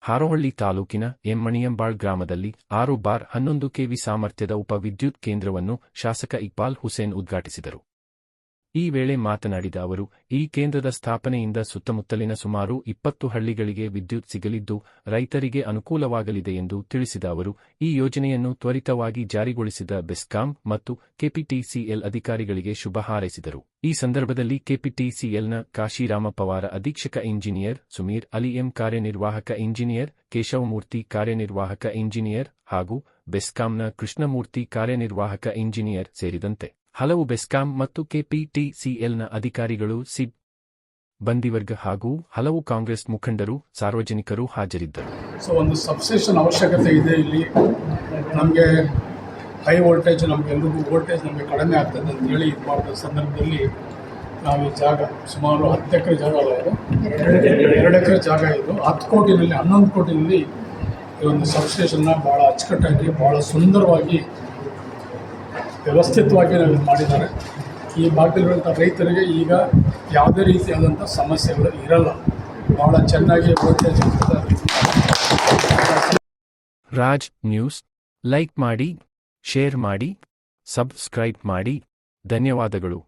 ಹಾರೋಹಳ್ಳಿ ತಾಲೂಕಿನ ಎಮ್ಮಣಿಯಂಬಾಳ್ ಗ್ರಾಮದಲ್ಲಿ 6 bar 11 KV ಸಾಮರ್ಥ್ಯದ ಉಪ ವಿದ್ಯುತ್ ಕೇಂದ್ರವನ್ನು ಶಾಸಕ ಇಕ್ಬಾಲ್ ಹುಸೇನ್ ಉದ್ಘಾಟಿಸಿದರು. ಈ ವೇಳೆ ಮಾತನಾಡಿದ ಅವರು, ಈ ಕೇಂದ್ರದ ಸ್ಥಾಪನೆಯಿಂದ ಸುತ್ತಮುತ್ತಲಿನ ಸುಮಾರು 20 ಹಳ್ಳಿಗಳಿಗೆ ವಿದ್ಯುತ್ ಸಿಗಲಿದ್ದು, ರೈತರಿಗೆ ಅನುಕೂಲವಾಗಲಿದೆ ಎಂದು ತಿಳಿಸಿದ ಅವರು, ಈ ಯೋಜನೆಯನ್ನು ತ್ವರಿತವಾಗಿ ಜಾರಿಗೊಳಿಸಿದ ಬೆಸ್ಕಾಂ ಮತ್ತು ಕೆಪಿಟಿಸಿಎಲ್ ಅಧಿಕಾರಿಗಳಿಗೆ ಶುಭ ಹಾರೈಸಿದರು. ಈ ಸಂದರ್ಭದಲ್ಲಿ ಕೆಪಿಟಿಸಿಎಲ್ನ ಕಾಶಿರಾಮ ಪವಾರ ಅಧೀಕ್ಷಕ ಇಂಜಿನಿಯರ್, ಸುಮೀರ್ ಅಲಿ ಎಂ ಕಾರ್ಯನಿರ್ವಾಹಕ ಇಂಜಿನಿಯರ್, ಕೇಶವಮೂರ್ತಿ ಕಾರ್ಯನಿರ್ವಾಹಕ ಇಂಜಿನಿಯರ್ ಹಾಗೂ ಬೆಸ್ಕಾಂನ ಕೃಷ್ಣಮೂರ್ತಿ ಕಾರ್ಯನಿರ್ವಾಹಕ ಇಂಜಿನಿಯರ್ ಸೇರಿದಂತೆ ಹಲವು ಬೆಸ್ಕಾಂ ಮತ್ತು ಕೆಪಿಟಿಸಿಎಲ್ನ ಅಧಿಕಾರಿಗಳು, ಸಿಬ್ಬಂದಿವರ್ಗ ಹಾಗೂ ಹಲವು ಕಾಂಗ್ರೆಸ್ ಮುಖಂಡರು, ಸಾರ್ವಜನಿಕರು ಹಾಜರಿದ್ದರು. ಒಂದು ಸಬ್ಸ್ಟೇಷನ್ ಅವಶ್ಯಕತೆ ಇದೆ. ಇಲ್ಲಿ ನಮಗೆ ಹೈ ವೋಲ್ಟೇಜ್, ನಮಗೆಲ್ಲರಿಗೂ ವೋಲ್ಟೇಜ್ ನಮಗೆ ಕಡಿಮೆ ಆಗ್ತದೆ ಅಂತ ಹೇಳಿ ಇದು ಮಾಡಿದ ಸಂದರ್ಭದಲ್ಲಿ ನಾವು ಈ ಜಾಗ ಸುಮಾರು 10 ಎಕರೆ ಜಾಗ ಅಲ್ಲ, ಇದು 2 ಎಕರೆ ಜಾಗ, ಇದು 10 ಕೋಟಿನಲ್ಲಿ 11 ಕೋಟಿನಲ್ಲಿ ಈ ಒಂದು ಸಬ್ಸ್ಟೇಷನ್ನ ಭಾಳ ಅಚ್ಚುಕಟ್ಟಾಗಿ ಭಾಳ ಸುಂದರವಾಗಿ ವ್ಯವಸ್ಥಿತವಾಗಿ ನಾವು ಮಾಡಿದ್ದಾರೆ. ಈ ಭಾಗದಲ್ಲಿರುವಂಥ ರೈತರಿಗೆ ಈಗ ಯಾವುದೇ ರೀತಿಯಾದಂಥ ಸಮಸ್ಯೆಗಳು ಇರಲ್ಲ. ಭಾಳ ಚೆನ್ನಾಗಿ ವೋಲ್ಟೇಜ್ ಇರ್ತದೆ. ರಾಜ್ ನ್ಯೂಸ್ ಲೈಕ್ ಮಾಡಿ, ಶೇರ್ ಮಾಡಿ, ಸಬ್ಸ್ಕ್ರೈಬ್ ಮಾಡಿ. ಧನ್ಯವಾದಗಳು.